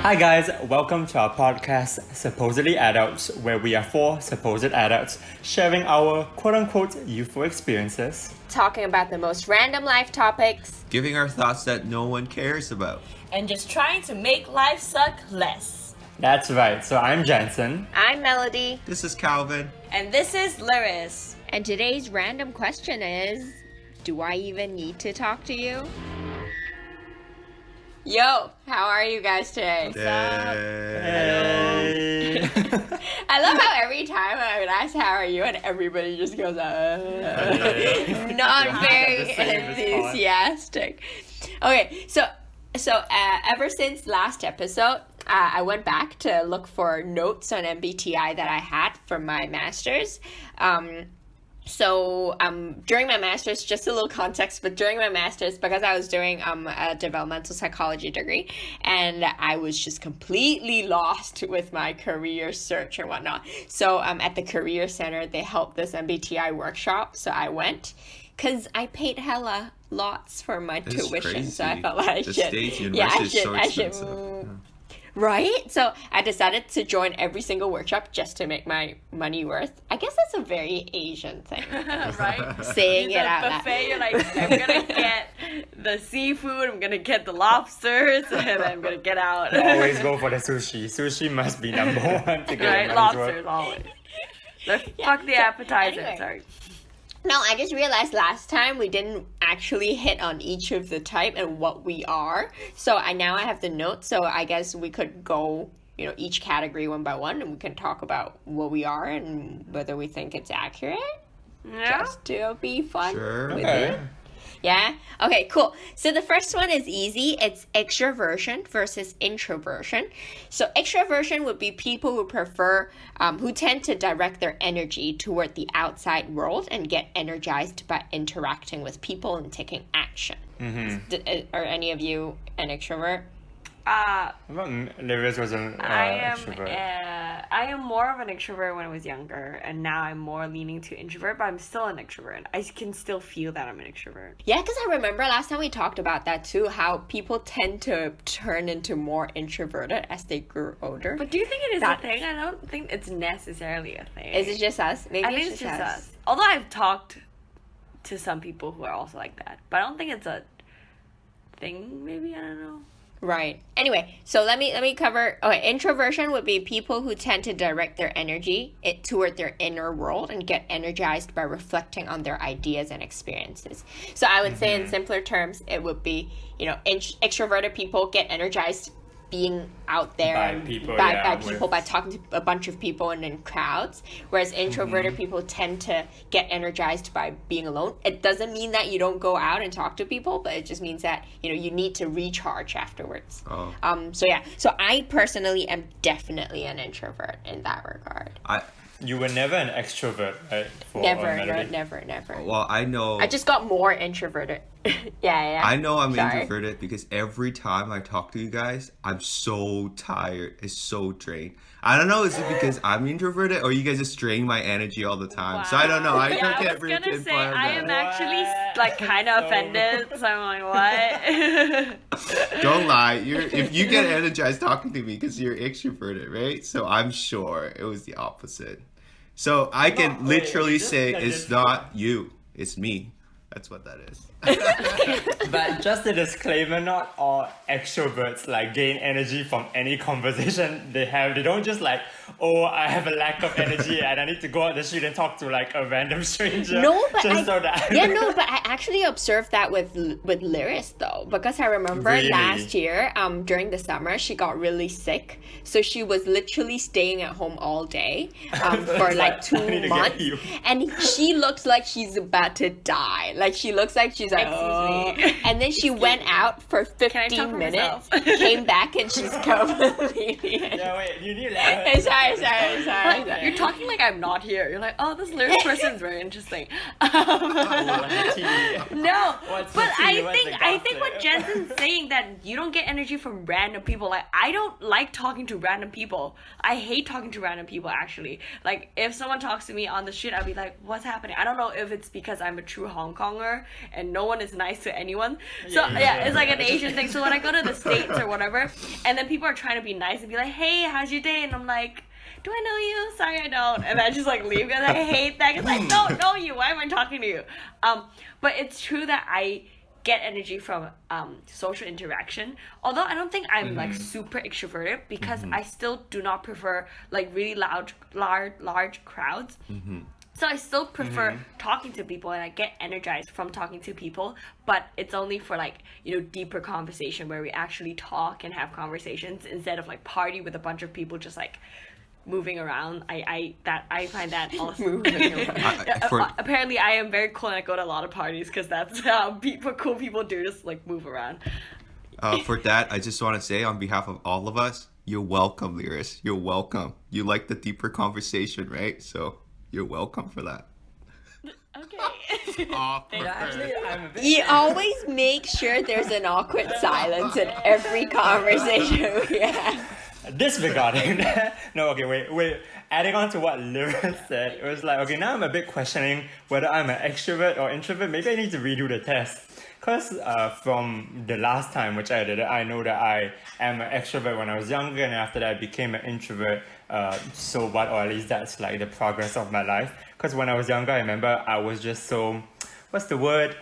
Hi guys, welcome to our podcast Supposedly Adults, where we are four supposed adults sharing our quote-unquote youthful experiences. Talking about the most random life topics. Giving our thoughts that no one cares about. And just trying to make life suck less. That's right, so I'm Jensen. I'm Melody. This is Calvin. And this is Lyris. And today's random question is, do I even need to talk to you? Yo, how are you guys today? Hey. I love how every time I would ask how are you and everybody just goes, not very enthusiastic. Okay, so ever since last episode, I went back to look for notes on MBTI that I had for my master's. So during my master's, just a little context, but during my master's, because I was doing a developmental psychology degree, and I was just completely lost with my career search and whatnot. So at the career center, they held this MBTI workshop, so I went, because I paid hella lots for my tuition, crazy. So I felt like I should. Right? So I decided to join every single workshop just to make my money worth. I guess that's a very Asian thing. Right? Saying it out loud. Buffet, you're like, I'm gonna get the seafood, I'm gonna get the lobsters, and I'm gonna get out. Always go for the sushi. Sushi must be number one to get Right? Lobsters, always. Fuck the appetizer, anyway. sorry. No, I just realized last time we didn't actually hit on each of the type and what we are. So now I have the notes, so I guess we could go, each category one by one, and we can talk about what we are and whether we think it's accurate. Yeah? Just to be fun Sure. with Okay. it. Yeah? Okay, cool. So the first one is easy. It's extraversion versus introversion. So extraversion would be people who prefer, who tend to direct their energy toward the outside world and get energized by interacting with people and taking action. Mm-hmm. Are any of you an extrovert? Lyris was an extrovert. I am more of an extrovert when I was younger, and now I'm more leaning to introvert, but I'm still an extrovert. I can still feel that I'm an extrovert. Yeah, because I remember last time we talked about that too, how people tend to turn into more introverted as they grow older. But do you think it is a thing? I don't think it's necessarily a thing. Is it just us? Maybe I think it's just us. Although I've talked to some people who are also like that, but I don't think it's a thing. Maybe, I don't know. Right. Anyway, so let me cover. Okay, introversion would be people who tend to direct their energy toward their inner world and get energized by reflecting on their ideas and experiences. So I would say in simpler terms, it would be, extroverted people get energized being out there by talking to a bunch of people and in crowds, whereas introverted people tend to get energized by being alone. It doesn't mean that you don't go out and talk to people, but it just means that you need to recharge afterwards. So I personally am definitely an introvert in that regard. You were never an extrovert, right? Never. Well, I know. I just got more introverted. yeah. I know I'm Sorry. introverted because every time I talk to you guys, I'm so tired. It's so drained. I don't know. Is it because I'm introverted or you guys just drain my energy all the time? So I don't know. I can't I was really gonna say pinpoint I that. am actually kind of offended. So I'm like, what? Don't lie. If you get energized talking to me because you're extroverted, right? So I'm sure it was the opposite. So I can literally say it's not you, it's me. That's what that is. But just a disclaimer, not all extroverts gain energy from any conversation they have. They don't just I have a lack of energy and I need to go out the street and talk to a random stranger. No, but but I actually observed that with Lyris though, because I remember last year, during the summer, she got really sick, so she was literally staying at home all day, for 2 months, and she looks like she's about to die. She looks like she's and then she went out for 15 minutes, came back, and she's completely. Yeah, wait, you need to. Sorry. You're talking like I'm not here. You're like, oh, this lyric person's very interesting. No, but I think what Jensen's saying, that you don't get energy from random people. I don't like talking to random people. I hate talking to random people, actually. If someone talks to me on the street, I'll be like, what's happening? I don't know if it's because I'm a true Hong Konger stronger and no one is nice to anyone. So it's like an Asian thing. So when I go to the States or whatever, and then people are trying to be nice and be like, hey, how's your day? And I'm like, do I know you? Sorry, I don't. And I just like leave because I hate that because I don't know you. Why am I talking to you? But it's true that I get energy from social interaction. Although I don't think I'm like super extroverted because I still do not prefer like really large crowds. So I still prefer talking to people, and I get energized from talking to people, but it's only for like, you know, deeper conversation where we actually talk and have conversations instead of like party with a bunch of people just like moving around. I find that also apparently I am very cool and I go to a lot of parties because that's how cool people do, just like move around. For that, I just want to say on behalf of all of us, you're welcome, Lyris. You're welcome. You like the deeper conversation, right? So you're welcome for that. Okay. Actually, I'm a bit You always make sure there's an awkward silence in every conversation we have. disregarding that. No, okay, wait. Adding on to what Lyra said, it was like, okay, now I'm a bit questioning whether I'm an extrovert or introvert. Maybe I need to redo the test. Because from the last time which I did it, I know that I am an extrovert when I was younger, and after that I became an introvert. So what, or at least that's like the progress of my life. Because when I was younger, I remember I was just so, what's the word?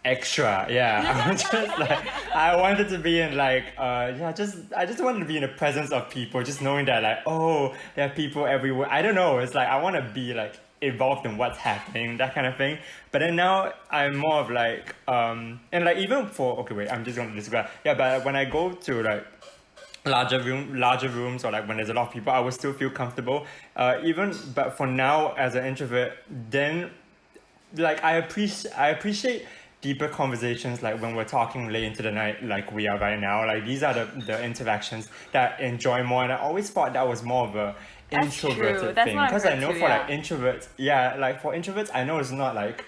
Extra, yeah. I was just like, I wanted to be in like, I just wanted to be in the presence of people, just knowing that like, oh, there are people everywhere. I don't know, it's like, I want to be like involved in what's happening, that kind of thing. But then now I'm more of like, and like even for, okay, wait, I'm just going to describe. Yeah, but when I go to like larger rooms, or like when there's a lot of people, I will still feel comfortable. But for now, as an introvert, then like I appreciate deeper conversations, like when we're talking late into the night like we are right now. Like these are the interactions that I enjoy more, and I always thought that was more of a introverted thing, because I know for like introverts, like for introverts I know it's not like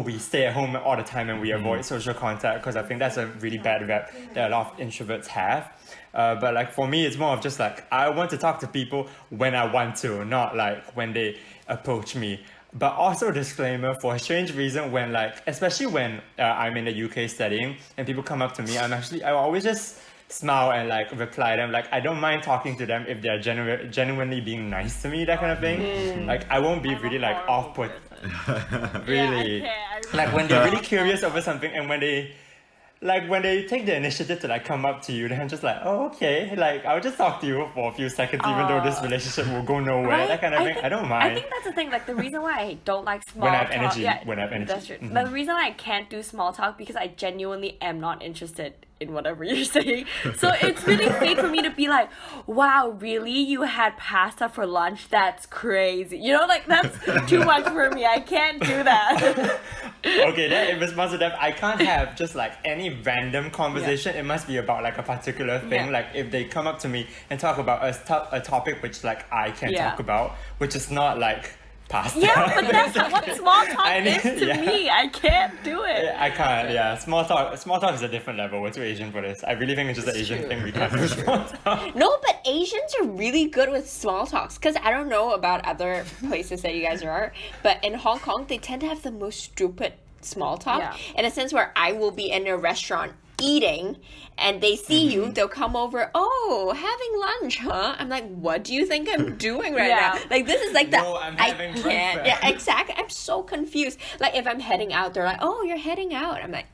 we stay at home all the time and we avoid social contact, because I think that's a really bad rep that a lot of introverts have. But like for me, it's more of just like I want to talk to people when I want to, not like when they approach me. But also disclaimer, for a strange reason, when like, especially when I'm in the UK studying and people come up to me, I always just smile and like reply them. Like I don't mind talking to them if they're genuinely being nice to me, that kind of thing. Like I won't be really like off-put. Really. Like when they're really curious over something, and when they take the initiative to like come up to you, then I'm just like, oh, okay, like I'll just talk to you for a few seconds, even though this relationship will go nowhere, right? that kind of thing. I don't mind. I think that's the thing, like the reason why I don't like small when I have talk. energy, Yeah, when I have energy. That's true. The reason why I can't do small talk, because I genuinely am not interested in whatever you're saying. So it's really fake for me to be like, wow, really? You had pasta for lunch? That's crazy. You know, like that's too much for me. I can't do that. Okay, then in response to that, I can't have just like any random conversation. It must be about like a particular thing. Like if they come up to me and talk about a topic which like I can talk about, which is not like pasta. Yeah, but that's what small talk is to me. I can't do it. I can't, yeah. Small talk is a different level. We're too Asian for this. I really think it's just an Asian thing. We can't do small talk. No, but Asians are really good with small talks, because I don't know about other places that you guys are, but in Hong Kong, they tend to have the most stupid small talk, in a sense where I will be in a restaurant eating and they see you, they'll come over, oh, having lunch, huh? I'm like, what do you think I'm doing right now? Like this is like I'm having breakfast. Yeah, exactly. I'm so confused. Like if I'm heading out, they're like, oh, you're heading out. I'm like,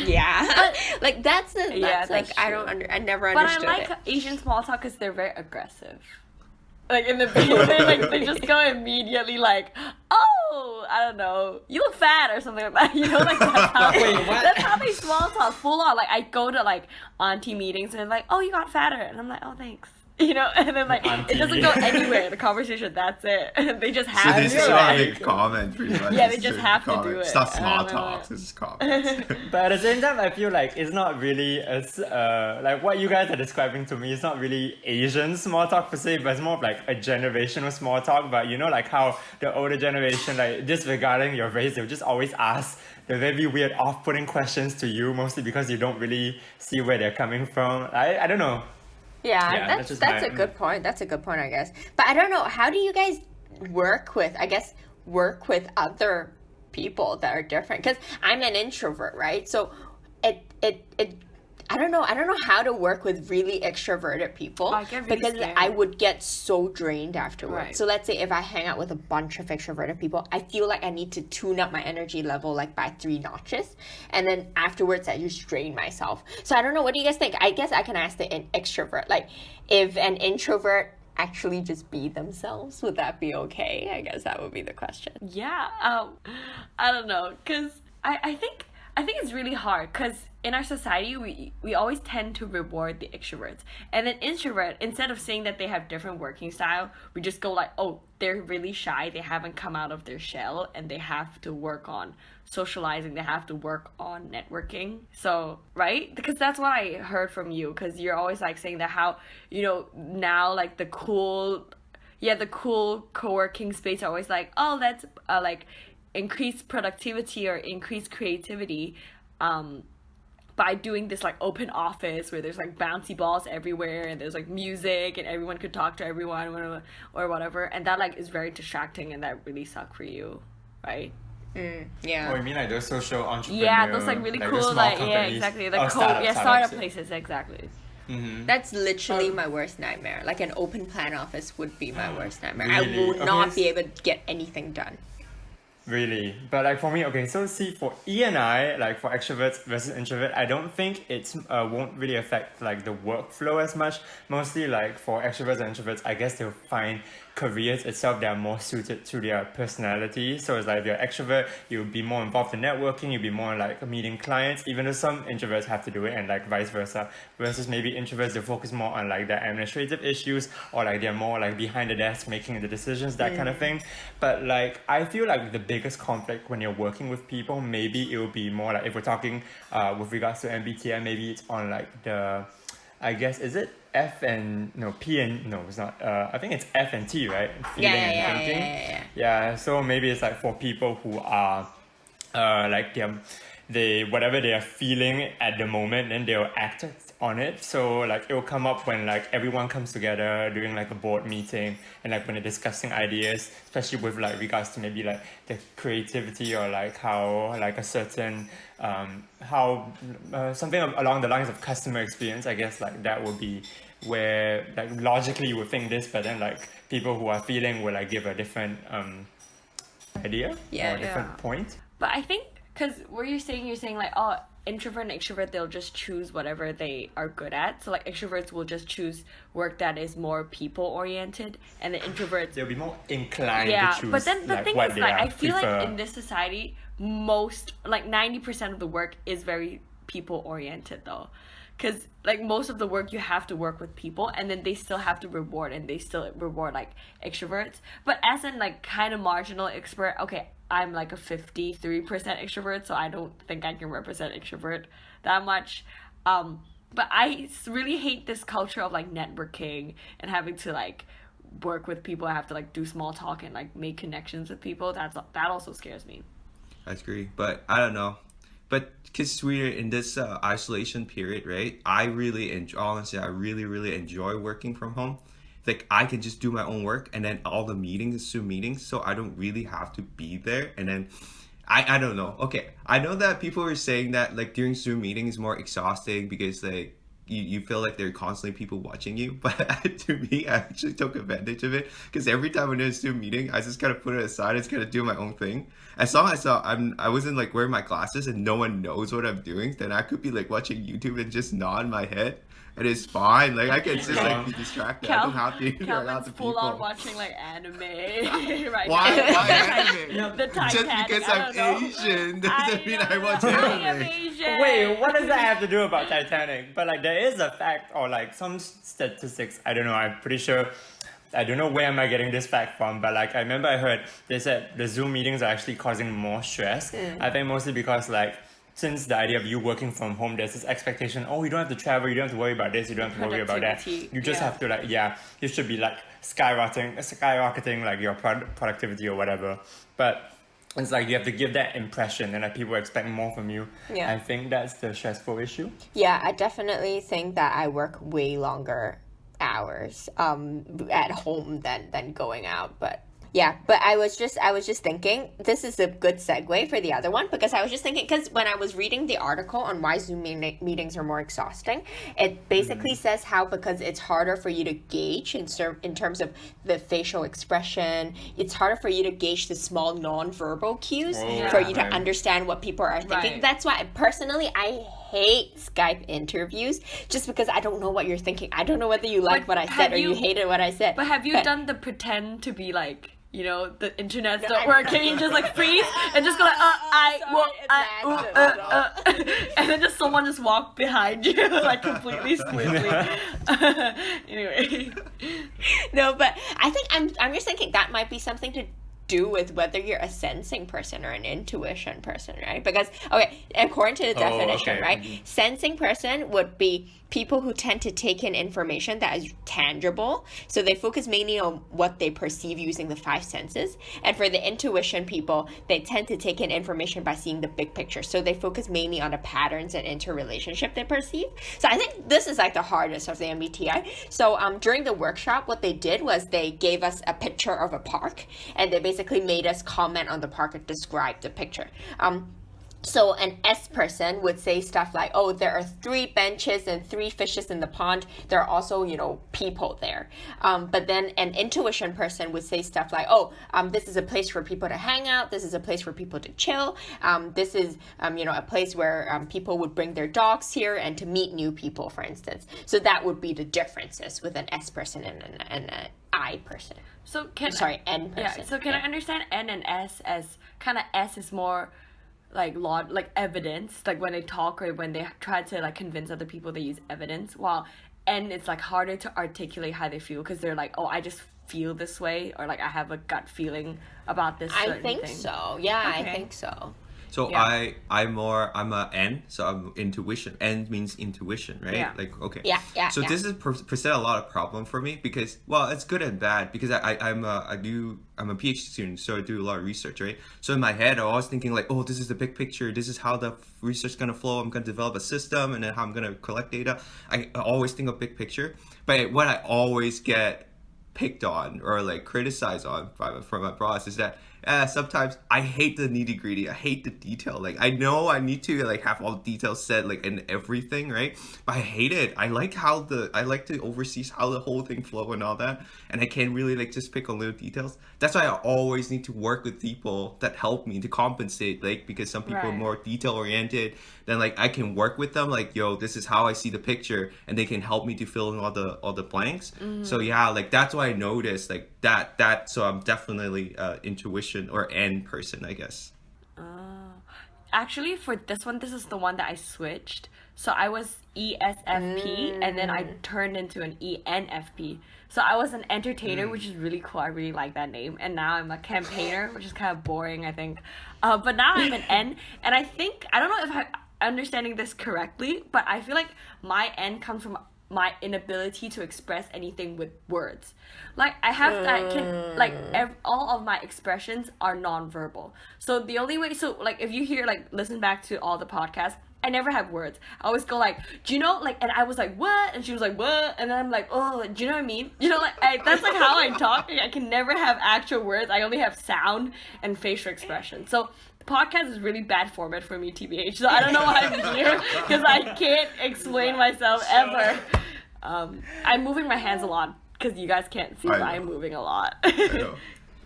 yeah. Like that's like true. I never understood it. But I like Asian small talk because they're very aggressive. Like in the beginning, like they just go immediately like, oh, I don't know, you look fat or something like that. You know, like that's how they small talk full on. Like I go to like auntie meetings and they're like, oh, you got fatter, and I'm like, oh, thanks. You know, and then like it doesn't go anywhere. The conversation, that's it. They just have to to do it. So they just comment pretty much. Yeah, they just have to do it. It's not small talks, it's just comments. But at the same time, I feel like it's not really as like what you guys are describing to me. It's not really Asian small talk per se, but it's more of like a generational small talk. But you know, like how the older generation, like disregarding your race, they'll just always ask the very weird, off-putting questions to you, mostly because you don't really see where they're coming from. I don't know. Yeah, that's a good point. That's a good point, I guess. But I don't know, how do you guys work with other people that are different. Because I'm an introvert, right? So it I don't know how to work with really extroverted people I get really because scared. I would get so drained afterwards. Right. So let's say if I hang out with a bunch of extroverted people, I feel like I need to tune up my energy level like by 3 notches, and then afterwards I just drain myself. So I don't know, what do you guys think? I guess I can ask the extrovert, like, if an introvert actually just be themselves, would that be okay? I guess that would be the question. Yeah, I don't know, because I think it's really hard, because in our society we always tend to reward the extroverts, and an introvert, instead of saying that they have different working style, we just go like, oh, they're really shy, they haven't come out of their shell, and they have to work on socializing, they have to work on networking. So, right, because that's what I heard from you, because you're always like saying that how, you know, now like the cool co-working space are always like, oh, let's like increase productivity or increase creativity by doing this like open office where there's like bouncy balls everywhere and there's like music and everyone could talk to everyone or whatever, and that like is very distracting, and that really suck for you, right? Yeah. Oh, you mean like those social entrepreneur? Yeah, those like really those cool, small like, yeah, companies? exactly, Oh, like startups, startup yeah. places, exactly. That's literally my worst nightmare. Like an open plan office would be my worst nightmare. I Really? would Okay, not be able to get anything done. Really, but like for me, okay, so see, for E and I, like for extroverts versus introvert, I don't think it's won't really affect like the workflow as much. Mostly like for extroverts and introverts, I guess they'll find careers itself that are more suited to their personality. So it's like if you're extrovert, you'll be more involved in networking, you'll be more like meeting clients, even though some introverts have to do it, and like vice versa. Versus maybe introverts, they focus more on like the administrative issues, or like they're more like behind the desk making the decisions, that kind of thing. But like I feel like the biggest conflict when you're working with people, maybe it will be more like, if we're talking with regards to MBTI, maybe it's on like the, I guess, is it P and, no, it's not, I think it's F and T, right? Feeling and thinking. Yeah, so maybe it's like for people who are like they whatever they are feeling at the moment, then they'll act on it. So like it will come up when like everyone comes together during like a board meeting, and like when they're discussing ideas, especially with like regards to maybe like the creativity, or like how like a certain something along the lines of customer experience. I guess like that would be where like logically you would think this, but then like people who are feeling will like give a different idea or a different point. But I think, because what you're saying like, oh, introvert and extrovert, they'll just choose whatever they are good at. So like extroverts will just choose work that is more people oriented, and the introverts, They'll be more inclined to choose. But then the like thing what is, they like, are I feel prefer. like in this society, most, like 90% of the work is very people oriented though. Because like most of the work, you have to work with people, and then they still have to reward, and they still reward like extroverts. But as an like kind of marginal expert, okay, I'm like a 53% extrovert, so I don't think I can represent extrovert that much. But I really hate this culture of like networking and having to like work with people. I have to like do small talk and like make connections with people. That also scares me. I agree, but I don't know. But because we're in this isolation period, right? I really enjoy, honestly, I really enjoy working from home. Like I can just do my own work, and then all the meetings is Zoom meetings, so I don't really have to be there. And then I don't know. Okay, I know that people are saying that like during Zoom meetings is more exhausting because like you feel like there are constantly people watching you. But to me, I actually took advantage of it, because every time I'm in a Zoom meeting, I just kind of put it aside and just kind of do my own thing. As long as I wasn't like wearing my glasses and no one knows what I'm doing, then I could be like watching YouTube and just nod my head. And it's fine. Like I can just like be distracted. I don't have to interact Calvin's with full on people. watching like anime right Why now. anime? The Just Titanic, because I I'm don't know. Asian doesn't mean I watch I am anime. Asian. Wait, what does that have to do about Titanic? But like there is a fact, or like some statistics, I don't know, I'm pretty sure, I don't know where am I getting this fact from, but like I remember I heard they said the Zoom meetings are actually causing more stress. I think mostly because like since the idea of you working from home, there's this expectation, oh, you don't have to travel, you don't have to worry about this, you don't have to worry about that. Productivity, You just yeah. have to like, you should be like skyrocketing like your productivity or whatever. But it's like you have to give that impression, and like people expect more from you. Yeah. I think that's the stressful issue. Yeah, I definitely think that I work way longer hours at home than going out. But Yeah, but I was just thinking this is a good segue for the other one, because I was just thinking, because when I was reading the article on why Zoom meetings are more exhausting, it basically says how, because it's harder for you to gauge in terms of the facial expression, it's harder for you to gauge the small non-verbal cues for you to understand what people are thinking. Right. That's why personally I hate Skype interviews, just because I don't know what you're thinking. I don't know whether you like what I said or you hated what I said. But have you done the pretend to be like, you know, the internet's not working, you just like freeze and just go like, and then just someone just walk behind you like completely smoothly. Anyway. No, but I think I'm just thinking that might be something to do with whether you're a sensing person or an intuition person, right? Because, okay, according to the definition, right, sensing person would be people who tend to take in information that is tangible. So they focus mainly on what they perceive using the five senses. And for the intuition people, they tend to take in information by seeing the big picture. So they focus mainly on the patterns and interrelationship they perceive. So I think this is like the hardest of the MBTI. So during the workshop, what they did was they gave us a picture of a park, and they basically made us comment on the park and describe the picture. So an S person would say stuff like, oh, there are 3 benches and 3 fishes in the pond. There are also, you know, people there. But then an intuition person would say stuff like, oh, this is a place for people to hang out. This is a place for people to chill. This is, you know, a place where people would bring their dogs here and to meet new people, for instance. So that would be the differences with an S person and an I person. So N person. Yeah, so can I understand N and S as kind of S is more like evidence, like when they talk or when they try to like convince other people, they use evidence, while N it's like harder to articulate how they feel, because they're like, oh, I just feel this way, or like I have a gut feeling about this certain I think thing. so. Yeah, Okay. I think so. So Yeah. I'm a N, so I'm intuition. N means intuition, right? Yeah. Like, okay. Yeah, So yeah. this is present a lot of problem for me, because, well, it's good and bad, because I'm a PhD student, so I do a lot of research, right? So in my head, I'm always thinking like, oh, this is the big picture. This is how the research is gonna flow. I'm gonna develop a system, and then how I'm gonna collect data. I always think of big picture, but what I always get picked on or like criticized on from my boss is that sometimes I hate the nitty gritty. I hate the detail. Like, I know I need to like have all the details set like in everything, right? But I hate it. I like to oversee how the whole thing flow and all that, and I can't really like just pick on little details. That's why I always need to work with people that help me to compensate, like, because some people are Right. more detail oriented. Then like I can work with them, like, yo, this is how I see the picture, and they can help me to fill in all the blanks. So yeah, like that's why I noticed like that. So I'm definitely intuition or N person, I guess. Actually, for this one, this is the one that I switched. So I was ESFP, and then I turned into an ENFP. So I was an entertainer, which is really cool. I really like that name. And now I'm a campaigner, which is kind of boring, I think. But now I'm an N, and I think, I don't know if I'm understanding this correctly, but I feel like my N comes from my inability to express anything with words. Like, I have that, all of my expressions are nonverbal. So the only way, so like if you hear, like, listen back to all the podcasts, I never have words. I always go like, do you know, like, and I was like, what? And she was like, what? And then I'm like, oh, do you know what I mean? You know, like, that's like how I talk. I can never have actual words. I only have sound and facial expression. So the podcast is really bad format for me, TBH. So I don't know why I'm here, because I can't explain myself ever. I'm moving my hands a lot, because you guys can't see, but I'm moving a lot. I know.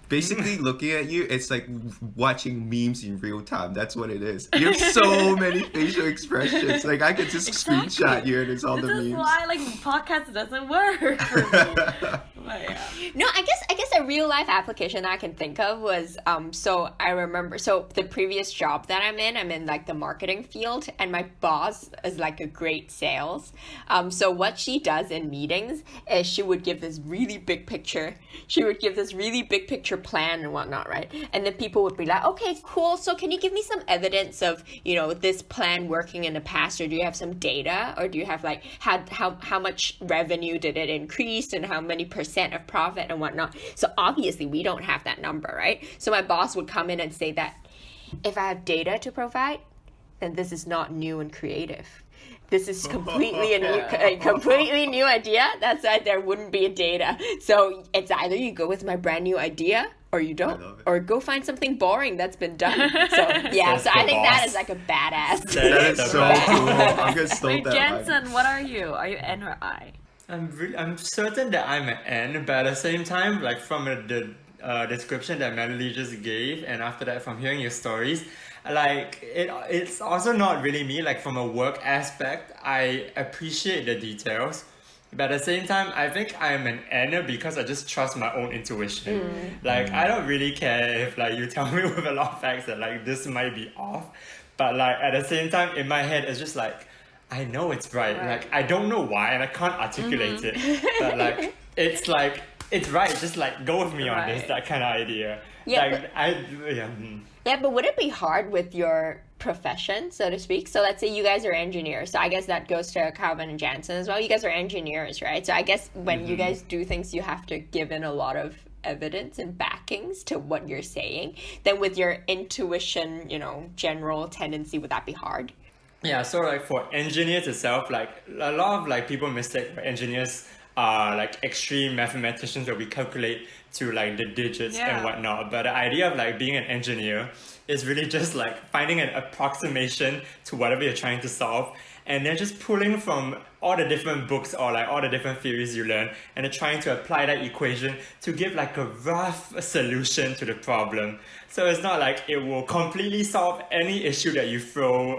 Basically, looking at you, it's like watching memes in real time. That's what it is. You have so many facial expressions. Like, I could just screenshot you, and it's all the This is memes. why, like, podcast doesn't work for me. But, yeah. No, I guess a real life application I can think of was so I remember, so the previous job that I'm in like the marketing field, and my boss is like a great sales. So what she does in meetings is she would give this really big picture. She would give this really big picture plan and whatnot, right? And then people would be like, okay, cool. So can you give me some evidence of, you know, this plan working in the past, or do you have some data, or do you have like how much revenue did it increase, and how many percent of profit and whatnot? So obviously we don't have that number, right? So my boss would come in and say that if I have data to provide, then this is not new and creative. this is completely a completely new idea. That's why there wouldn't be a data. So it's either you go with my brand new idea or you don't, or go find something boring that's been done. So yeah, so I think that is like a badass. That is so cool. I'm gonna steal Wait, that. Jensen, what are you? Are you N or I? I'm certain that I'm an N, but at the same time, like from the description that Melody just gave, and after that from hearing your stories, like it's also not really me. Like from a work aspect, I appreciate the details, but at the same time, I think I'm an N because I just trust my own intuition. Like I don't really care if like you tell me with a lot of facts that like this might be off, but like at the same time in my head it's just like I know it's right. Like I don't know why and I can't articulate it, but like it's right. Just like go with me on this, that kind of idea. Yeah, Like Yeah, but would it be hard with your profession, so to speak? So let's say you guys are engineers. So I guess that goes to Calvin and Jansen as well. You guys are engineers, right? So I guess when you guys do things, you have to give in a lot of evidence and backings to what you're saying. Then with your intuition, general tendency, would that be hard? Yeah, so like for engineers itself, like a lot of like people mistake engineers are like extreme mathematicians where we calculate to like the digits and whatnot. But the idea of like being an engineer is really just like finding an approximation to whatever you're trying to solve, and then just pulling from all the different books or like all the different theories you learn and then trying to apply that equation to give like a rough solution to the problem. So it's not like it will completely solve any issue that you throw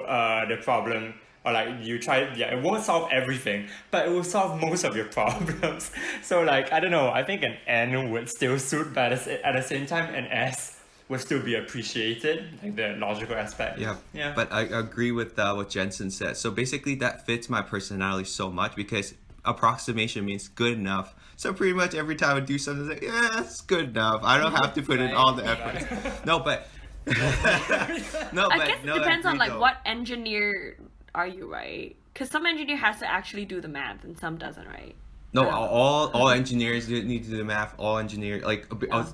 the problem, or like you try, it won't solve everything, but it will solve most of your problems. So like, I don't know, I think an N would still suit, but at the same time, an S would still be appreciated, like the logical aspect. Yeah. But I agree with what Jensen said. So basically that fits my personality so much because approximation means good enough. So pretty much every time I do something, it's like, yeah, it's good enough. I don't have to put in all the effort. No, but... I guess it depends on like what engineer are you, right? Because some engineer has to actually do the math and some doesn't, right? No, all engineers need to do the math. All engineers,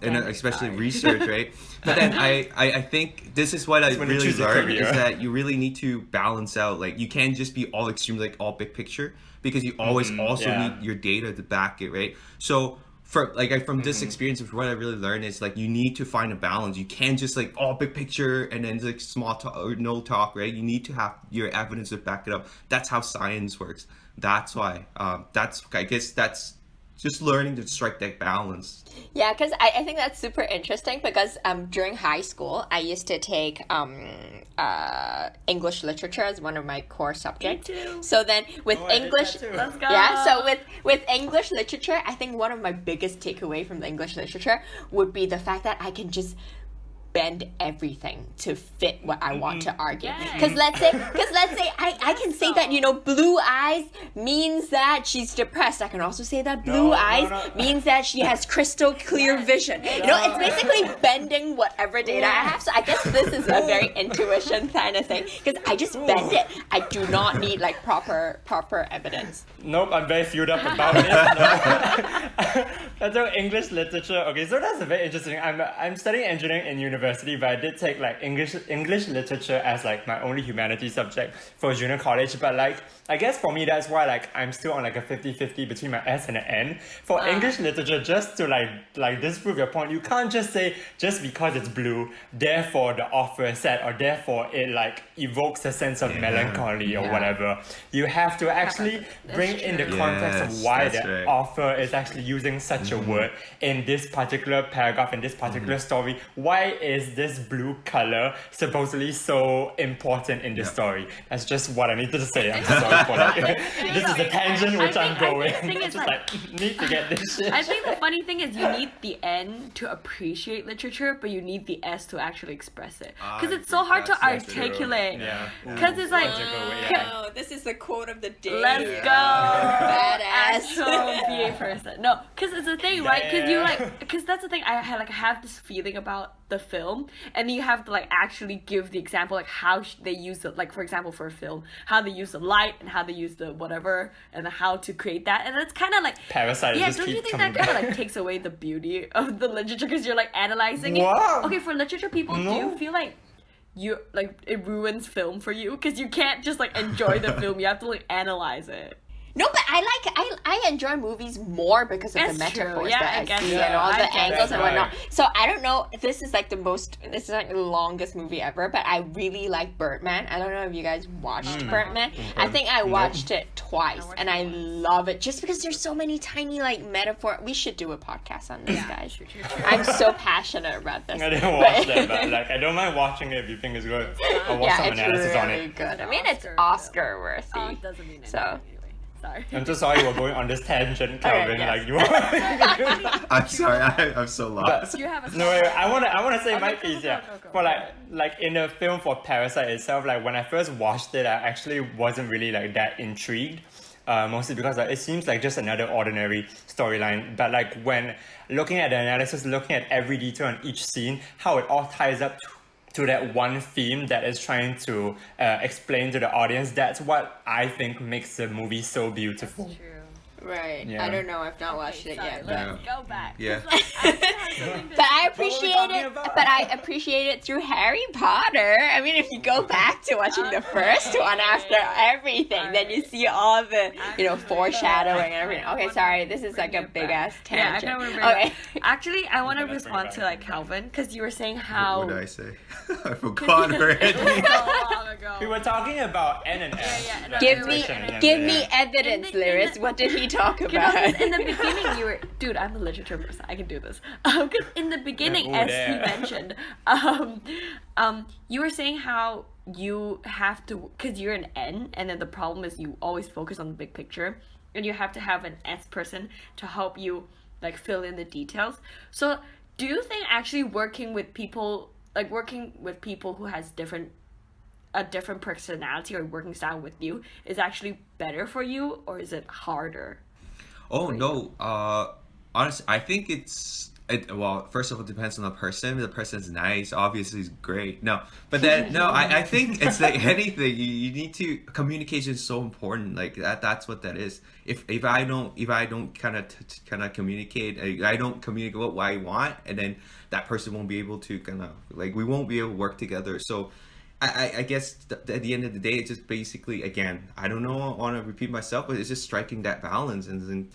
and especially research, right? But then I think this is what I really learned is that you really need to balance out. Like you can't just be all extreme, like all big picture, because you always need your data to back it, right? So from this experience, what I really learned is like you need to find a balance. You can't just like all big picture and then like small talk or no talk, right? You need to have your evidence to back it up. That's how science works. That's why. I guess that's just learning to strike that balance. Yeah, because I think that's super interesting because during high school, I used to take English literature as one of my core subjects. Me too. So then with English, let's go. Yeah, so with English literature, I think one of my biggest takeaway from the English literature would be the fact that I can just bend everything to fit what I want to argue. Because let's say I can say that blue eyes means that she's depressed. I can also say that blue eyes means that she has crystal clear vision. It's basically bending whatever data I have. So I guess this is a very intuition kind of thing because I just bend it. I do not need like proper evidence. Nope, I'm very filled up about it. That's English literature. Okay, so that's very interesting. I'm studying engineering in university, but I did take like English literature as like my only humanities subject for junior college. But like I guess for me that's why like I'm still on like a 50-50 between my S and an N. For English literature, just to like disprove your point, you can't just say just because it's blue, therefore the author said, or therefore it like evokes a sense of melancholy or whatever. You have to actually bring in the context of why the author is actually using such a word in this particular paragraph, in this particular story. Why is this blue color supposedly so important in this story? That's just what I needed to say. I'm sorry for that. This is the tangent which I'm going. I just need to get this shit. I think the funny thing is you need the N to appreciate literature, but you need the S to actually express it. Because it's so hard to articulate. Because it's like... Oh, this is the quote of the day. Let's go. Badass. Actual BA person. No, because it's the thing, right? Because that's the thing. I have this feeling about the film, and you have to like actually give the example, like how they use it, like for example for a film, how they use the light and how they use the whatever and how to create that, and it's kind of like Parasite. Yeah, don't you think that kind of like takes away the beauty of the literature because you're like analyzing it? Okay, for literature people, do you feel like you like it ruins film for you because you can't just like enjoy the film. You have to like analyze it. No, but I enjoy movies more because of the That's true. metaphors Yeah, I that I guess see so. and all I the guess angles and so. whatnot. So I don't know. This is like the longest movie ever, but I really like Birdman. I don't know if you guys watched Birdman. I think I watched it twice and I love it just because there's so many tiny like metaphor. We should do a podcast on this, guys. True. I'm so passionate about this. I didn't watch that, but like I don't mind watching it if you think it's good. I'll watch Yeah, some it's analysis on really it. good. I mean, it's Oscar, Oscar worthy. Oh, it doesn't mean anything. So- Anyway. Sorry. I'm so sorry we're going on this tangent, Calvin. yes. Like you. I'm sorry, I'm so lost. You have a No, wait, I wanna say my go, piece. go, Yeah, go. for like in the film for Parasite itself, like when I first watched it, I actually wasn't really like that intrigued. Mostly because like, it seems like just another ordinary storyline. But like when looking at the analysis, looking at every detail on each scene, how it all ties up to that one theme that is trying to explain to the audience, that's what I think makes the movie so beautiful. True. Right. Yeah. I don't know. I've not watched it Sorry, yet. let's go back. Yeah. But I appreciate talking it. about? But I appreciate it through Harry Potter. I mean, if you go back to watching the first one after everything, then you see all the foreshadowing and everything. Okay, sorry, this is like a big ass Yeah, I tangent. kind of remember. Okay. Actually, I want to Okay, let's bring respond it to back. like Calvin because you were saying how What did I say? I forgot already. so long ago. We were talking about N and S. Yeah, no, Give me, Translation, give yeah. me evidence, In the- Lyris. What did he talk You know, 'cause about? in the beginning, you were, dude. I'm a literature person. I can do this. Because in the beginning, Yeah, ooh, as he there. mentioned, you were saying how you have to, because you're an N, and then the problem is you always focus on the big picture, and you have to have an S person to help you like fill in the details. So, do you think actually working with people who has a different personality or working style with you is actually better for you, or is it harder? Oh no, honestly, I think well, first of all, it depends on the person. If the person's nice, obviously it's great. No, but then no, I think it's like anything. You need to, communication is so important. Like that's what that is. If I don't kind of communicate, I don't communicate what I want, and then that person won't be able to kind of like, we won't be able to work together. So I guess at the end of the day, it's just basically, again, I don't know, I want to repeat myself, but it's just striking that balance and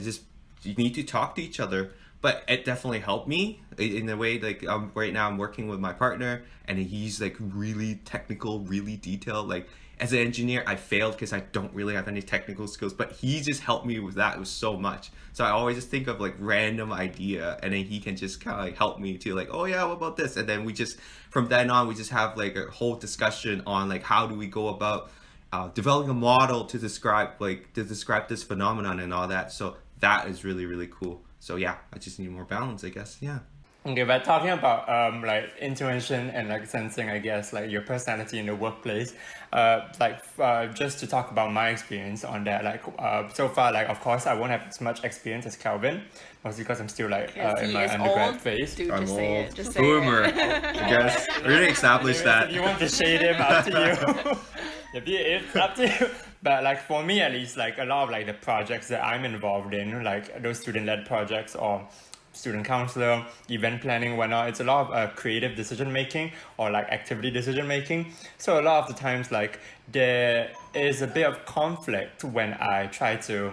just, you need to talk to each other. But it definitely helped me in a way, like right now I'm working with my partner and he's like really technical, really detailed. Like as an engineer, I failed because I don't really have any technical skills, but he just helped me with that. It was so much. So I always just think of like random idea, and then he can just kind of like help me to like, oh yeah, what about this? And then we just, from then on, we just have like a whole discussion on like, how do we go about developing a model to describe this phenomenon and all that. So that is really, really cool. So yeah, I just need more balance, I guess. Yeah. Okay, but talking about like intuition and like sensing, I guess, like your personality in the workplace, just to talk about my experience on that, like so far, like of course I won't have as much experience as Calvin, mostly because I'm still like in my undergrad phase. Dude, I'm just say old. it. Just say Boomer. it. I guess. We already established Anyways, that. if you want to shade him, up to you. It's up to you. But like for me at least, like a lot of like the projects that I'm involved in, like those student-led projects or student counselor, event planning, whatnot, it's a lot of creative decision making or like activity decision making. So a lot of the times, like there is a bit of conflict when I try to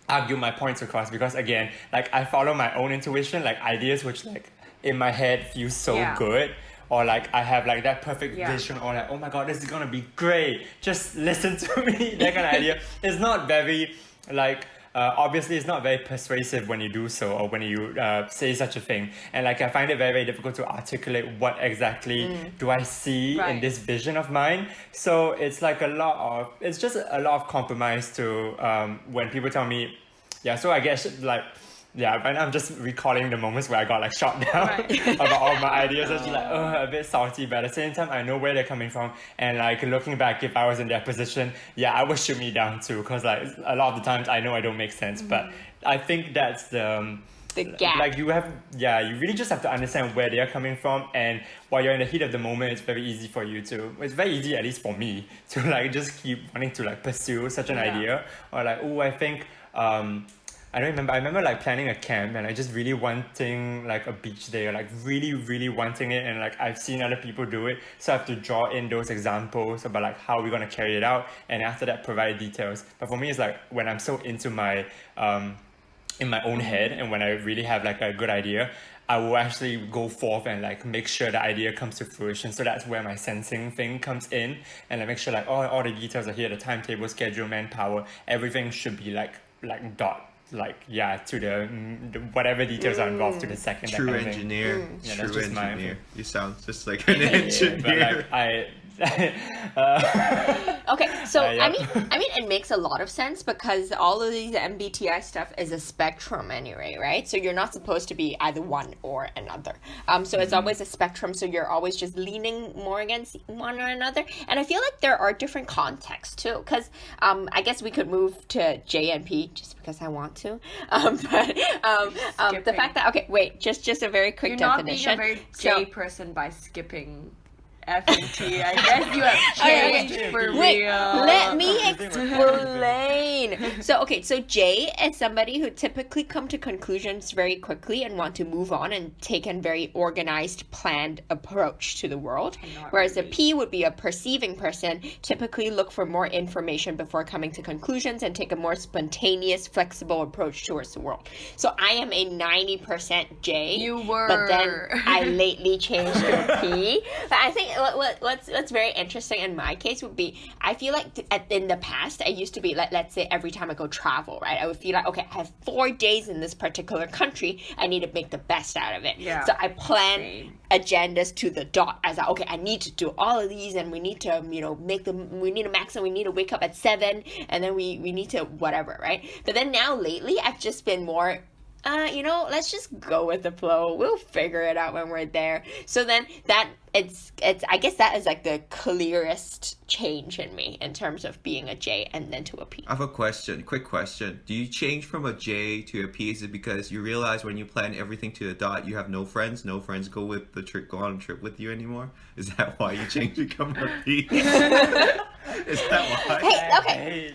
argue my points across, because again, like I follow my own intuition, like ideas which like in my head feel so Yeah. good, or like I have like that perfect Yeah. vision, or like, oh my god, this is gonna be great, just listen to me, that kind of idea. It's not very like obviously it's not very persuasive when you do so, or when you say such a thing, and like I find it very, very difficult to articulate what exactly do I see in Right. this vision of mine. So it's like it's just a lot of compromise to when people tell me, yeah, so I guess like, yeah, and I'm just recalling the moments where I got like shot down Right. about all my ideas. I was just like, a bit salty, but at the same time, I know where they're coming from. And like looking back, if I was in their position, yeah, I would shoot me down too. Cause like a lot of the times I know I don't make sense, but I think that's the gap. like you really just have to understand where they're coming from. And while you're in the heat of the moment, it's very easy for you to, it's very easy, at least for me, to like just keep wanting to like pursue such an Yeah. idea, or like, oh, I think, I don't remember. I remember like planning a camp and like just really wanting like a beach day, or like really, really wanting it. And like I've seen other people do it. So I have to draw in those examples about like how we're going to carry it out. And after that, provide details. But for me, it's like when I'm so into my, in my own head, and when I really have like a good idea, I will actually go forth and like make sure the idea comes to fruition. So that's where my sensing thing comes in, and I make sure like all the details are here, the timetable, schedule, manpower, everything should be like dot, like to the whatever details are involved to the second. True that kind of thing. engineer. Yeah, True that's just my engineer. You sound just like an engineer. But like Okay, so yeah. I mean, it makes a lot of sense because all of these MBTI stuff is a spectrum anyway, right? So you're not supposed to be either one or another. So it's always a spectrum. So you're always just leaning more against one or another. And I feel like there are different contexts too, because I guess we could move to J and P just because I want to. But the fact that just a very quick You're definition. not being a very J person by skipping F and T. I guess you have changed for Wait, real. let me explain. So J is somebody who typically come to conclusions very quickly and want to move on and take a very organized, planned approach to the world. Whereas a P would be a perceiving person, typically look for more information before coming to conclusions and take a more spontaneous, flexible approach towards the world. So I am a 90% J. You were. But then I lately changed to a P. But I think what's very interesting in my case would be, I feel like in the past I used to be like, let's say every time I go travel, right, I would feel like, okay, I have 4 days in this particular country, I need to make the best out of it. Yeah. So I plan agendas to the dot. I was like, okay, I need to do all of these, and we need to we need to maximum, we need to wake up at 7, and then we need to whatever, right? But then now lately I've just been more let's just go with the flow. We'll figure it out when we're there. So then it's I guess that is like the clearest change in me in terms of being a J and then to a P. I have a quick question. Do you change from a J to a P? Is it because you realize when you plan everything to the dot, you have no friends go on a trip with you anymore? Is that why you change to become a P? Is that why? Hey,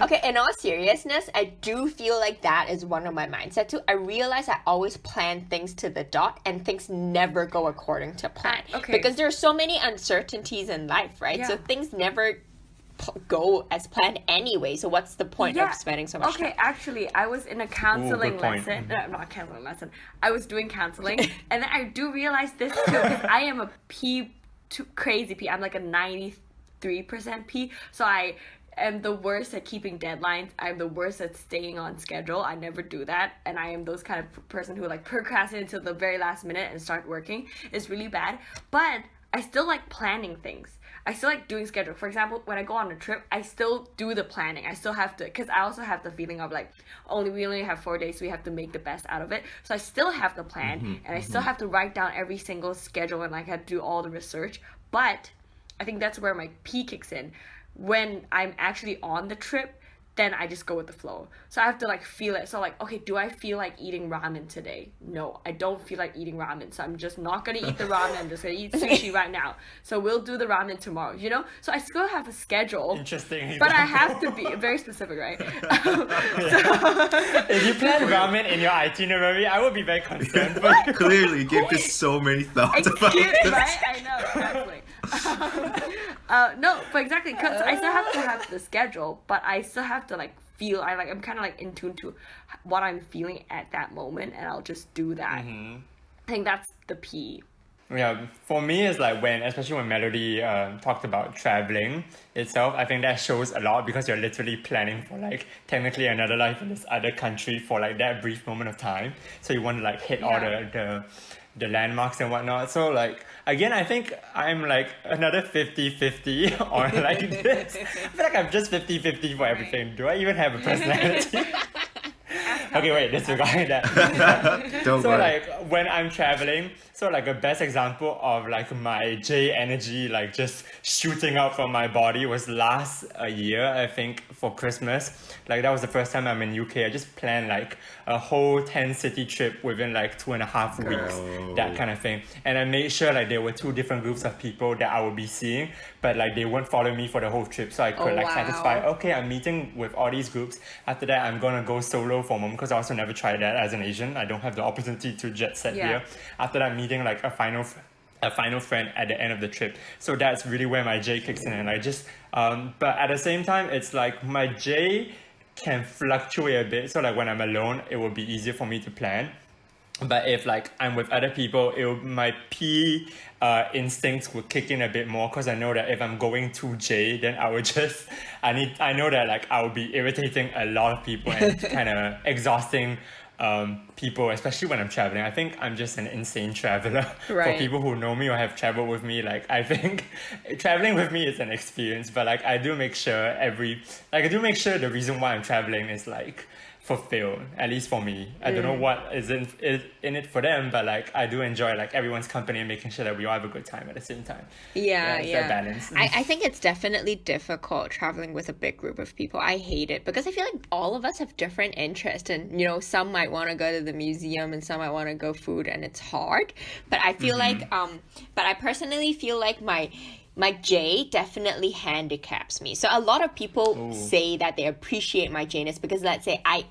okay. In all seriousness, I do feel like that is one of my mindset too. I realize I always plan things to the dot, and things never go according to plan. Because there are so many uncertainties in life, right? Yeah. So things never go as planned anyway. So what's the point of spending so much time? Okay, actually, I was in a counseling lesson. No, not a counseling lesson. I was doing counseling, and then I do realize this too, because I am a crazy P. I'm like a 93% P. So I am the worst at keeping deadlines. I'm the worst at staying on schedule. I never do that, and I am those kind of person who like procrastinate until the very last minute and start working. It's really bad, but I still like planning things. I still like doing schedule. For example, when I go on a trip, I still do the planning. I still have to, because I also have the feeling of like, we only have 4 days, so we have to make the best out of it. So I still have the plan, and I still have to write down every single schedule, and like I have to do all the research. But I think that's where my P kicks in. When I'm actually on the trip, then I just go with the flow. So I have to like feel it. So like, okay, do I feel like eating ramen today? No, I don't feel like eating ramen. So I'm just not going to eat the ramen. I'm just going to eat sushi right now. So we'll do the ramen tomorrow, So I still have a schedule. Interesting. But I have to be very specific, right? If you plan ramen in your itinerary, I would be very concerned. Clearly, you give this so many thoughts about Cute, this. right? I know, exactly. No, but exactly, because I still have to have the schedule, but I still have to like feel. I'm kind of like in tune to what I'm feeling at that moment, and I'll just do that. I think that's the P. Yeah, for me, it's like especially when Melody talked about traveling itself, I think that shows a lot because you're literally planning for like technically another life in this other country for like that brief moment of time. So you want to like hit all the landmarks and whatnot. So like, again, I think I'm like another 50-50 on like this. I feel like I'm just 50-50 for everything. Do I even have a personality? Okay, wait, disregarding that. Don't So worry. like when I'm traveling, So like a best example of like my J energy like just shooting out from my body was last year, I think, for Christmas. Like that was the first time I'm in UK. I just planned like a whole 10-city trip within like 2.5 weeks, that kind of thing. And I made sure like there were 2 different groups of people that I would be seeing, but like they wouldn't follow me for the whole trip. So I could satisfy, okay, I'm meeting with all these groups. After that, I'm gonna go solo for a moment because I also never tried that as an Asian. I don't have the opportunity to jet set here. After that, meeting like a final friend at the end of the trip. So that's really where my J kicks in. And I just, but at the same time, it's like my J can fluctuate a bit. So like when I'm alone, it will be easier for me to plan. But if like I'm with other people, my P instincts will kick in a bit more because I know that if I'm going too J, then I know that like I will be irritating a lot of people and kind of exhausting people, especially when I'm traveling. I think I'm just an insane traveler. For people who know me or have traveled with me, like I think traveling with me is an experience, but like I do make sure the reason why I'm traveling is like fulfilled, at least for me. I don't know what is in it for them, but like I do enjoy like everyone's company and making sure that we all have a good time at the same time. It's that balance. I think it's definitely difficult traveling with a big group of people. I hate it because I feel like all of us have different interests, and you know, some might want to go to the museum and some might want to go food, and it's hard. But I feel like but I personally feel like my J definitely handicaps me. So a lot of people say that they appreciate my J-ness because, let's say, I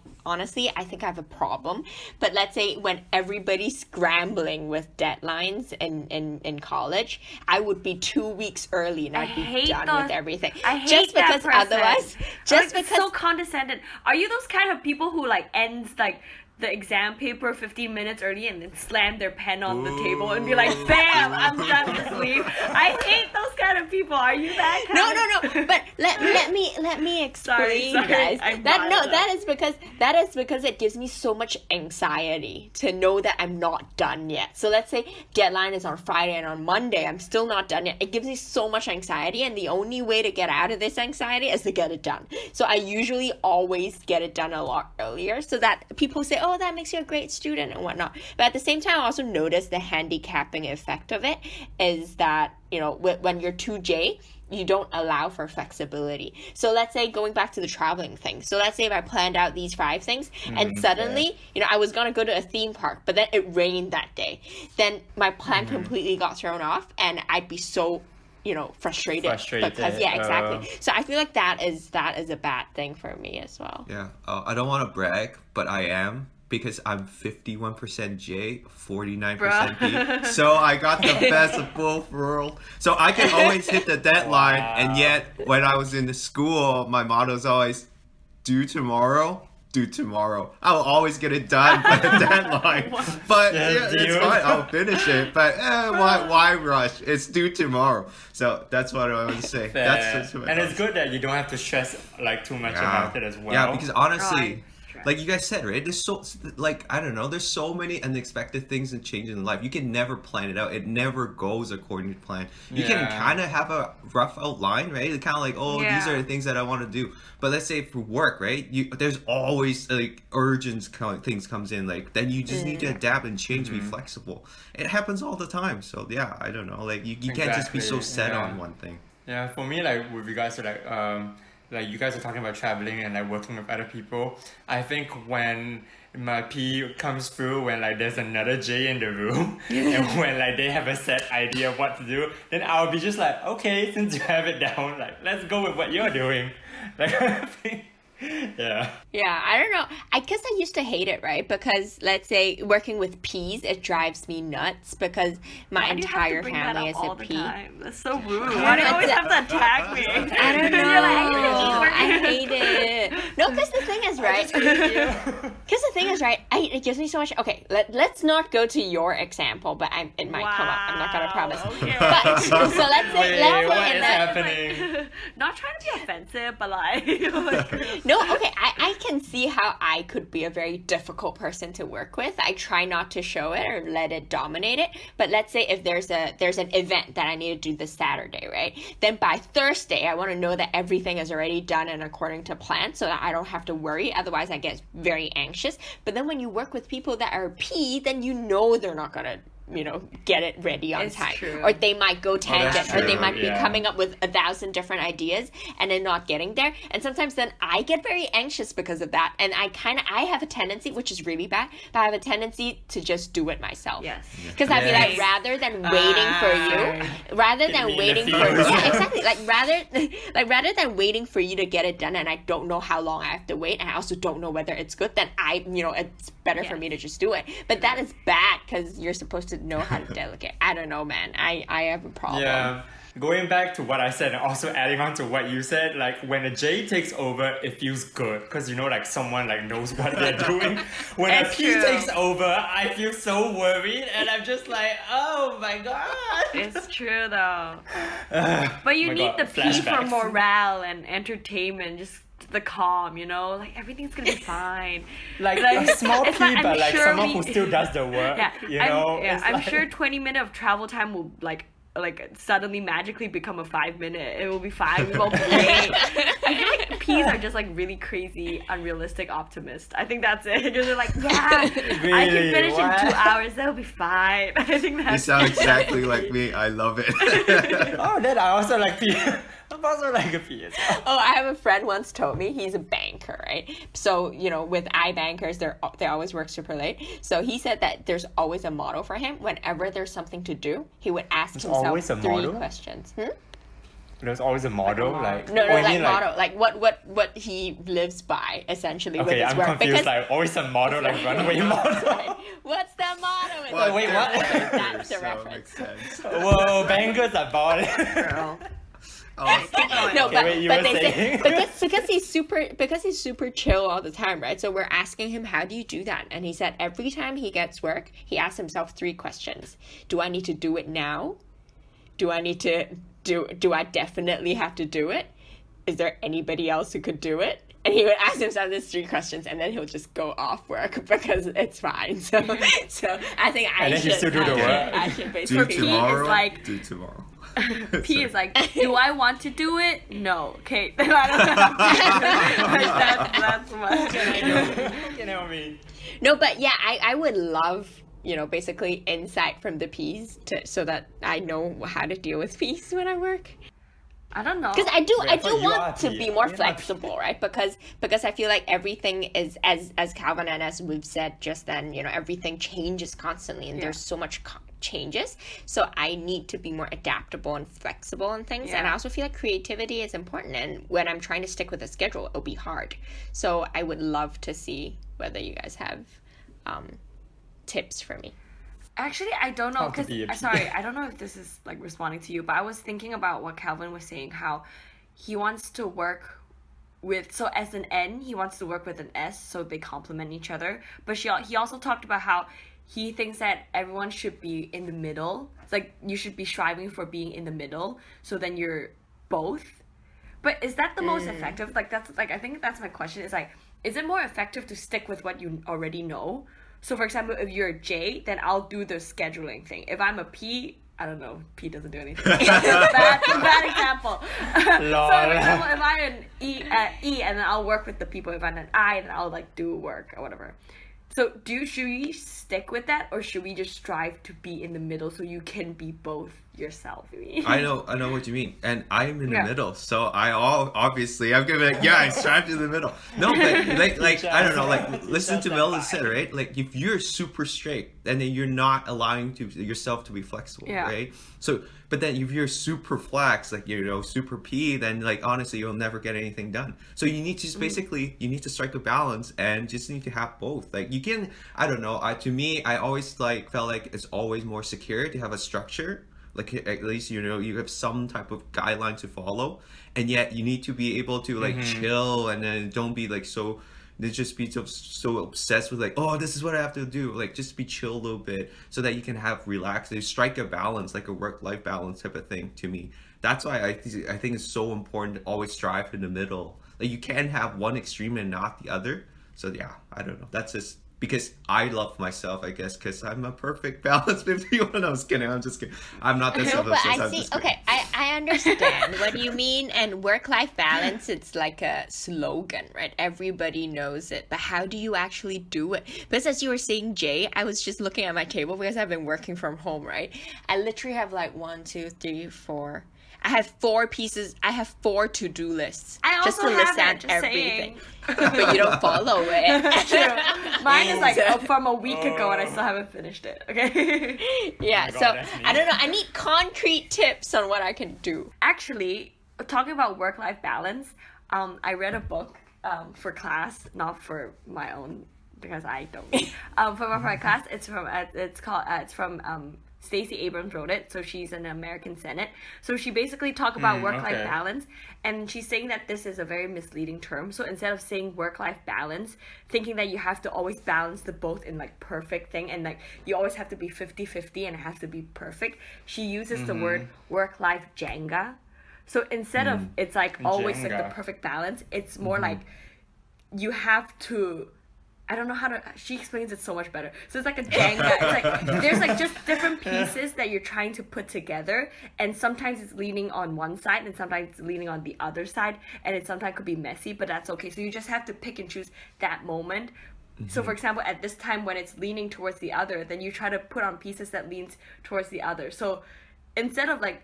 think I have a problem. But let's say when everybody's scrambling with deadlines in college, I would be 2 weeks early and I'd be done with everything. I hate just that because person. Otherwise, just because so condescending. Are you those kind of people who like ends like the exam paper 15 minutes early and then slam their pen on the table and be like, bam, I'm done with leave? I hate those kind of people. Are you that kind No. But let me explain, sorry, guys. that is because it gives me so much anxiety to know that I'm not done yet. So let's say deadline is on Friday and on Monday I'm still not done yet. It gives me so much anxiety, and the only way to get out of this anxiety is to get it done. So I usually always get it done a lot earlier so that people say, oh, that makes you a great student and whatnot. But at the same time, I also notice the handicapping effect of it is that, you know, when you're 2J, you don't allow for flexibility. So let's say, going back to the traveling thing. So let's say if I planned out these 5 things and suddenly, you know, I was going to go to a theme park, but then it rained that day. Then my plan completely got thrown off and I'd be so, you know, frustrated. Because exactly. So I feel like that is a bad thing for me as well. Yeah. I don't want to brag, but I am, because I'm 51% J, 49% P. So I got the best of both worlds. So I can always hit the deadline. And yet, when I was in the school, my motto is always, do tomorrow. I will always get it done by the deadline. But it's fine. I'll finish it. But why rush? It's due tomorrow. So that's what I want to say. That's and it's good that you don't have to stress like too much about it as well. Yeah, because honestly, like you guys said, right? There's so, like, I don't know, there's so many unexpected things and changes in life. You can never plan it out. It never goes according to plan. You can kind of have a rough outline, right? Kind of like, these are the things that I want to do. But let's say for work, right? There's always like urgent things comes in. Like, then you just need to adapt and change, be flexible. It happens all the time. So yeah, I don't know. Like you can't just be so set on one thing. Yeah, for me, like with regards to like you guys are talking about traveling and like working with other people, I think when my P comes through, when like there's another J in the room and when like they have a set idea of what to do, then I'll be just like, okay, since you have it down, like let's go with what you're doing. Like I think Yeah, I don't know. I guess I used to hate it, right? Because let's say working with P's, it drives me nuts because my entire family is a P. That's so rude. Why do you always have to attack me? I don't know. I hate it. No, because the thing is, right? It gives me so much. Okay, let's not go to your example, but it might come up. I'm not gonna promise. Okay. But, so let's say what is happening? Not trying to be offensive, but like No, okay, I can see how I could be a very difficult person to work with. I try not to show it or let it dominate it. But let's say if there's an event that I need to do this Saturday, right? Then by Thursday, I want to know that everything is already done and according to plan so that I don't have to worry. Otherwise, I get very anxious. But then when you work with people that are P, then you know they're not going to get it ready on It's time. true. Or they might go tangent, or they true, might be yeah. coming up with 1,000 different ideas and then not getting there. And sometimes then I get very anxious because of that. And I have a tendency, which is really bad, but I have a tendency to just do it myself. Yes. Because I feel like Yes. rather than waiting for you, rather Hit than me in waiting the for feels. yeah, exactly. Rather than waiting for you to get it done, and I don't know how long I have to wait, and I also don't know whether it's good, then it's better for Yes. me to just do it. But that is bad because you're supposed to know how to delegate. I don't know, man. I have a problem. Yeah. Going back to what I said and also adding on to what you said, like when a J takes over, it feels good because like someone like knows what they're doing. When a It's P true. takes over, I feel so worried and I'm just like, oh my god. It's true though. But you my need God, the P for flashbacks. morale and entertainment, just the calm, like everything's gonna be fine. Like Like, a small P, it's like, I'm but like sure someone we- who still does the work. It's I'm like- sure 20-minute of travel time will like suddenly magically become a 5-minute. It will be fine. We won't be late. I feel like P's are just like really crazy, unrealistic optimists. I think that's it. You're just like, yeah, I can Really? finish in What? 2 hours. That'll be fine. I think You that's sound exactly like me. I love it. Oh, then I also like P. I'm also like a P as well. Oh, I have a friend once told me he's a banker, right? So, with iBankers, they always work super late. So he said that there's always a model for him. Whenever there's something to do, he would ask himself always a 3 model? questions. There's always a model, like No, oh, you like mean, model, like what he lives by, essentially, with Okay, his I'm work. confused. Because Like always a model, like runway model. what's the motto? It's What? like, Wait, what? That's the So reference. makes sense. Whoa, bangers about it. girl. Oh, No, Okay, but, wait, you but were they say saying? because he's super chill all the time, right? So we're asking him, how do you do that? And he said every time he gets work, he asks himself 3 questions. Do I need to do it now? Do I need to do I definitely have to do it? Is there anybody else who could do it? And he would ask himself these 3 questions, and then he'll just go off work because it's fine. So I think I And then he should. still do the work. I should do basically. P is tomorrow. like- do tomorrow. P is like, do I want to do it? No. Okay. I don't have to. That's what. You know me. No, but yeah, I would love, basically insight from the P's so that I know how to deal with P's when I work. I don't know. Because I do but you are want to P. be more You're not flexible, right? Because I feel like everything is, as Calvin and as we've said just then, everything changes constantly, and Yeah. there's so much changes. So I need to be more adaptable and flexible and things. And I Yeah. also feel like creativity is important. And when I'm trying to stick with a schedule, it'll be hard. So I would love to see whether you guys have tips for me. Actually, I don't know How to be a because P. sorry, I don't know if this is like responding to you, but I was thinking about what Calvin was saying, how he wants to work with, so as an N, he wants to work with an S, so they complement each other. But he also talked about how he thinks that everyone should be in the middle. It's like you should be striving for being in the middle, so then you're both. But is that the most effective? Like that's like I think that's my question. Is like, is it more effective to stick with what you already know? So for example, if you're a J, then I'll do the scheduling thing. If I'm a P, I don't know. P doesn't do anything. bad example. So for example, if I'm an E, and then I'll work with the people. If I'm an I, then I'll like do work or whatever. So should we stick with that, or should we just strive to be in the middle so you can be both yourself? I know what you mean, and I'm in Yeah. the middle, so obviously I'm gonna be like, yeah, I strive to the middle. No, but like I don't know, like listen to Mel said, right? Like if you're super straight, and then you're not allowing yourself to be flexible, Yeah. right? So, but then if you're super flex, like super P, then like honestly you'll never get anything done. So you need to just basically you need to strike a balance and just need to have both. Like you can, I don't know. To me, I always like felt like it's always more secure to have a structure. Like at least you have some type of guideline to follow, and yet you need to be able to like chill, and then don't be like so. They just be so obsessed with like, oh, this is what I have to do. Like just be chill a little bit so that you can have relaxed. They strike a balance, like a work-life balance type of thing. To me, that's why I think it's so important to always strive in the middle. Like you can't have one extreme and not the other. So yeah, I don't know. That's just because I love myself, I guess, because I'm a perfect balance 51. I was kidding. I'm just kidding. I'm not that No, but self-obsessed. I I'm see. just kidding. Okay, I understand what you mean. And work-life balance, it's like a slogan, right? Everybody knows it. But how do you actually do it? Because as you were saying, Jay, I was just looking at my table because I've been working from home, right? I literally have like 1, 2, 3, 4. I have 4 pieces. I have 4 to-do lists. I just also to have list it, out just everything. saying. But you don't follow it. True. Mine is like from a week ago and I still haven't finished it. Okay. Yeah, Oh my God, so that's me. I don't know. I need concrete tips on what I can do. Actually, talking about work-life balance, I read a book for class, not for my own because I don't read. For my class, it's from Stacey Abrams wrote it, so she's in the American Senate. So she basically talked about work-life okay. balance, and she's saying that this is a very misleading term. So instead of saying work-life balance, thinking that you have to always balance the both in like perfect thing, and like you always have to be 50-50 and it has to be perfect, she uses the word work-life Jenga. So instead of it's like always like the Jenga. perfect balance, it's more like you have to, I don't know how to, she explains it so much better. So it's like a Jenga. It's like, there's like just different pieces that you're trying to put together. And sometimes it's leaning on one side and sometimes it's leaning on the other side. And it sometimes could be messy, but that's okay. So you just have to pick and choose that moment. So for example, at this time when it's leaning towards the other, then you try to put on pieces that leans towards the other. So instead of like,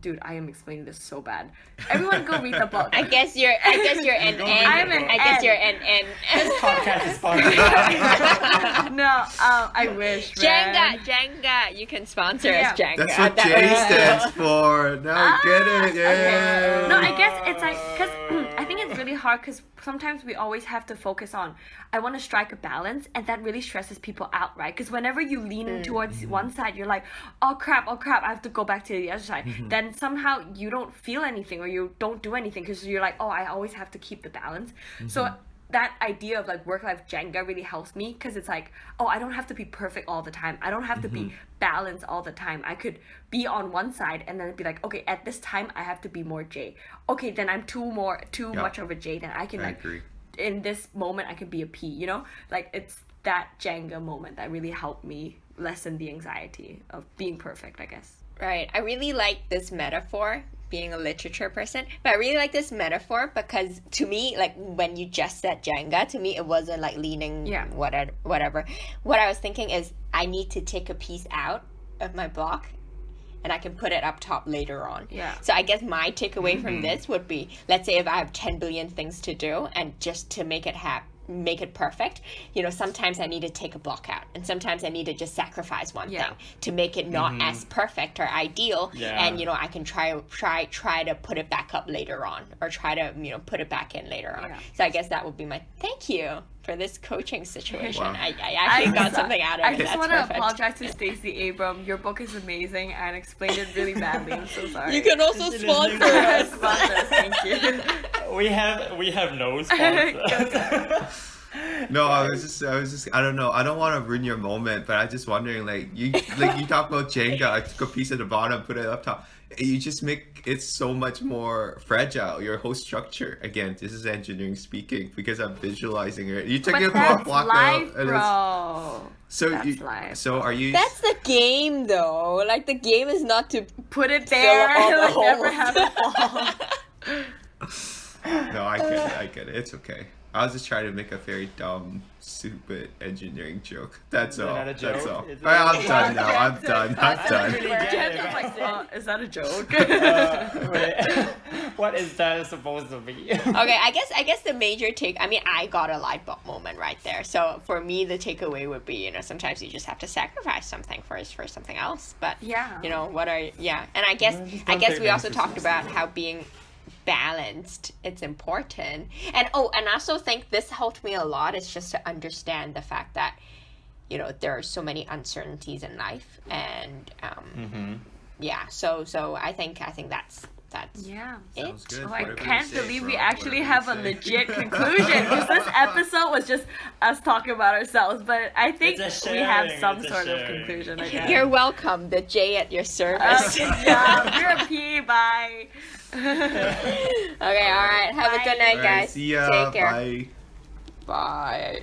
dude, I am explaining this so bad. Everyone go read the book. I guess you're an N. I'm an I guess N. you're an N. Podcast is sponsored. No, I wish, man. Jenga. You can sponsor us, Jenga. That's what J stands for. Now get it. Yeah. Okay. No, I guess it's like, because I think it's really hard because sometimes we always have to focus on, I want to strike a balance, and that really stresses people out, right? Because whenever you lean towards one side, you're like, oh crap, I have to go back to the other side. Then somehow you don't feel anything or you don't do anything because you're like, oh, I always have to keep the balance. So that idea of like work-life Jenga really helps me because it's like, oh, I don't have to be perfect all the time. I don't have to be balanced all the time. I could be on one side and then be like, okay, at this time I have to be more J. Okay, then I'm too much of a J. Then I can agree. In this moment I can be a P. You know, like it's that Jenga moment that really helped me lessen the anxiety of being perfect, I guess. Right. I really like this metaphor, being a literature person, but I really like this metaphor because to me, like when you just said Jenga, to me it wasn't like leaning whatever. What I was thinking is I need to take a piece out of my block and I can put it up top later on. Yeah. So I guess my takeaway from this would be, let's say if I have 10 billion things to do, and just to make it perfect, you know, sometimes I need to take a block out and sometimes I need to just sacrifice one thing to make it not as perfect or ideal. And you know, I can try to put it back up later on, or try to, you know, put it back in later on. So I guess that would be my thank you for this coaching situation. Wow. I actually got something out of it. I just That's want to perfect. apologize to Stacey Abrams. Your book is amazing and explained it really badly. I'm so sorry. You can also She's sponsor listening to us. Sponsor us, thank you. we have no sponsor. No, I was just I don't know. I don't want to ruin your moment, but I'm just wondering, like you talk about Jenga. I took a piece at the bottom, put it up top. You just make it so much more fragile. Your whole structure. Again, this is engineering speaking because I'm visualizing it. You took But it that's block life, out. bro. So That's life. So are you? That's the game, though. Like the game is not to Put it fill there. up all the Like, never holes. have it fall. No, I get it. It's okay. I was just trying to make a very dumb, stupid engineering joke. That's all. that a joke? That's all. Is it- Alright, I'm done now. I'm done. I'm done. Really get it, Jen's like, but- is that a joke? Wait, what is that supposed to be? Okay, I guess the major I mean, I got a light bulb moment right there. So for me, the takeaway would be, you know, sometimes you just have to sacrifice something for something else. But Yeah. you know, and I guess don't we also take talked things about how being balanced, it's important. And I also think this helped me a lot is just to understand the fact that, you know, there are so many uncertainties in life, and so I think that's Yeah. it. Good. Oh, I Whatever you can't say, believe bro. we actually Whatever have a you say. legit conclusion, because this episode was just us talking about ourselves, but I think It's a we have sharing, some it's a sort of sharing. conclusion, I guess. You're welcome. The J at your service. Good job. You're a P. Bye. Okay, all right. Have a good night, Alright, guys. see ya. Take care. Bye. Bye.